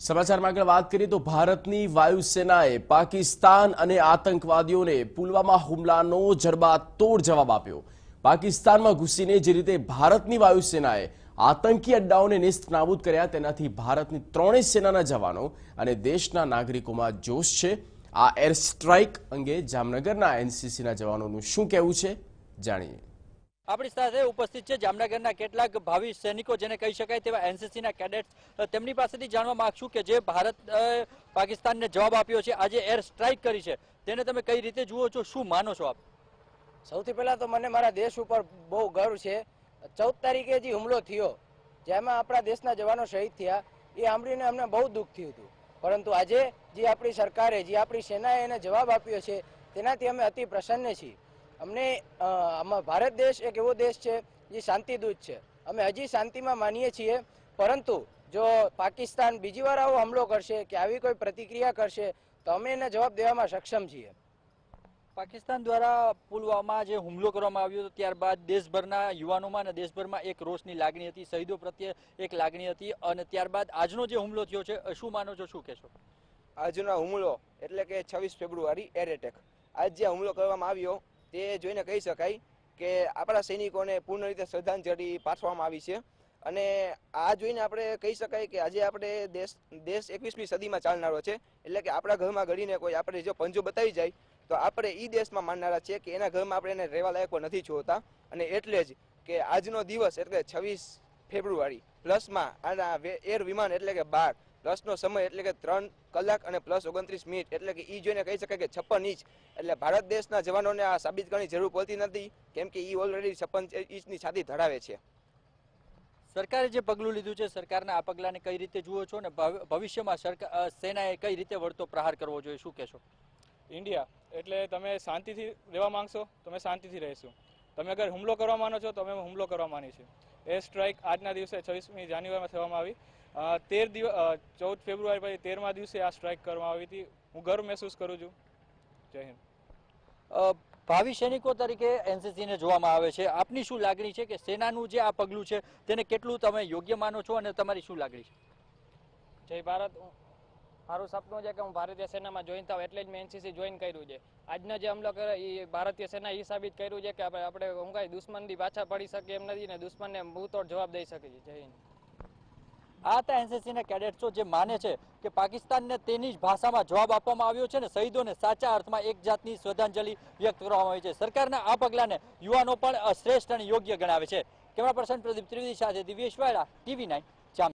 સમાચારમાં આગળ વાત કરીએ તો ભારતની વાયુસેનાએ પાકિસ્તાન અને આતંકવાદીઓને પુલવામા હુમલાનો જડબાતોડ જવાબ આપ્યો। પાકિસ્તાનમાં ઘૂસીને જે રીતે ભારતની વાયુસેનાએ આતંકી અડ્ડાઓને નેસ્તનાબૂદ કર્યા તેનાથી ભારતની ત્રણેય સેનાના જવાનો અને દેશના નાગરિકોમાં જોશ છે। આ એર સ્ટ્રાઇક અંગે જામનગરના એનસીસીના જવાનોનું શું કહેવું છે, જાણીએ। આપણી સાથે ઉપસ્થિત છે જામનગરના કેટલાક ભાવિ સૈનિકો જેને કહી શકાય તેવા એનસીસીના કેડેટ્સ। તેમની પાસેથી જાણવા માંગશું કે જે ભારત પાકિસ્તાનને જવાબ આપ્યો છે, આજે એર સ્ટ્રાઇક કરી છે, તેને તમે કઈ રીતે જુઓ છો, શું માનો છો આપ? સૌથી પહેલા તો મને મારા દેશ ઉપર બહુ ગર્વ છે। 14 તારીખે જે હુમલો થયો જેમાં આપણા દેશના જવાનો શહીદ થયા એ સાંભળીને અમને બહુ દુઃખ થયું હતું, પરંતુ આજે જે આપણી સરકારે જે આપણી સેનાએ એને જવાબ આપ્યો છે તેનાથી અમે અતિ પ્રસન્ન છીએ। અમને ભારત દેશ એક એવો દેશ છે જે શાંતિદૂત છે, અમે હજી શાંતિમાં માનીએ છીએ, પરંતુ જો પાકિસ્તાન બીજી વાર આવો હુમલો કરશે કે આવી કોઈ પ્રતિક્રિયા કરશે તો અમે એને જવાબ દેવામાં સક્ષમ છીએ। પાકિસ્તાન દ્વારા પુલવામા જે હુમલો કરવામાં આવ્યો હતો ત્યારબાદ દેશભરના યુવાનોમાં અને દેશભરમાં એક રોષની લાગણી હતી, શહીદો પ્રત્યે એક લાગણી હતી, અને ત્યારબાદ આજનો જે હુમલો થયો છે શું માનો છો, શું કહેશો? આજનો હુમલો એટલે કે 26 ફેબ્રુઆરી એર એટેક, આજ જે હુમલો કરવામાં આવ્યો તે જોઈને કહી શકાય કે આપણા સૈનિકોને પૂર્ણ રીતે શ્રદ્ધાંજલિ પાઠવવામાં આવી છે। અને આ જોઈને આપણે કહી શકાય કે આજે આપણે દેશ 21મી સદીમાં ચાલનારો છે, એટલે કે આપણા ઘરમાં ઘડીને કોઈ આપણે જો પંજો બતાવી જાય તો આપણે એ દેશમાં માનનારા છે કે એના ઘરમાં આપણે એને રહેવા લાયકો નથી જોતા। અને એટલે જ કે આજનો દિવસ એટલે 26 ફેબ્રુઆરી પ્લસમાં આના એર વિમાન એટલે કે 12 પ્લસનો સમય એટલે કે 3 કલાક અને પ્લસ 29 મિનિટ એટલે કે એ જોઈને કહી શકાય કે 56 ઇંચ એટલે ભારત દેશના જવાનોને આ સાબિત કરવાની જરૂર પડતી નથી, કેમ કે એ ઓલરેડી 56 ઇંચની છાતી ધરાવે છે। સરકારે જે પગલું લીધું છે, સરકારના આ પગલાને કઈ રીતે જુઓ છો અને ભવિષ્યમાં સેનાએ કઈ રીતે વળતો પ્રહાર કરવો જોઈએ, શું કહેશો? ઇન્ડિયા એટલે તમે શાંતિથી રહેવા માંગશો તમે શાંતિથી રહીશું, તમે અગર હુમલો કરવા માનો છો તો અમે હુમલો કરવા માની છે। એર સ્ટ્રાઇક આજના દિવસે 26મી જાન્યુઆરીમાં થવામાં આવી, 14 ફેબ્રુઆરી પછી 13મા દિવસે આ સ્ટ્રાઇક કરવામાં આવી હતી। હું ગર્વ મહેસૂસ કરું છું। જય હિન્દ। ભાવિ સૈનિકો તરીકે એનસીસીને જોવામાં આવે છે, આપની શું લાગણી છે કે સેનાનું જે આ પગલું છે તેને કેટલું તમે યોગ્ય માનો છો અને તમારી શું લાગણી છે? જય ભારત। મારું સપનું છે કે હું ભારતીય સેનામાં જોઈન થાઉં, એટલે જ મેં એનસીસી જોઈન કર્યું છે। આજનો જે હુમલો કર્યો એ ભારતીય સેના એ સાબિત કર્યું છે કે આપણે હું કાંઈ દુશ્મનથી પાછા પડી શકીએ એમ નથી ને દુશ્મનને મુંહતોડ જવાબ દઈ શકીએ છીએ। જય હિન્દ। આ હતા એનસીસીના કેડેટ્સો જે માને છે કે પાકિસ્તાનને તેની જ ભાષામાં જવાબ આપવામાં આવ્યો છે ને શહીદોને સાચા અર્થમાં એક જાતની શ્રદ્ધાંજલિ વ્યક્ત કરવામાં આવી છે। સરકારના આ પગલાને યુવાનો પણ શ્રેષ્ઠ અને યોગ્ય ગણાવે છે। કેમેરા પર્સન પ્રદીપ ત્રિવેદી સાથે દિવ્યેશ વાડા, TV9।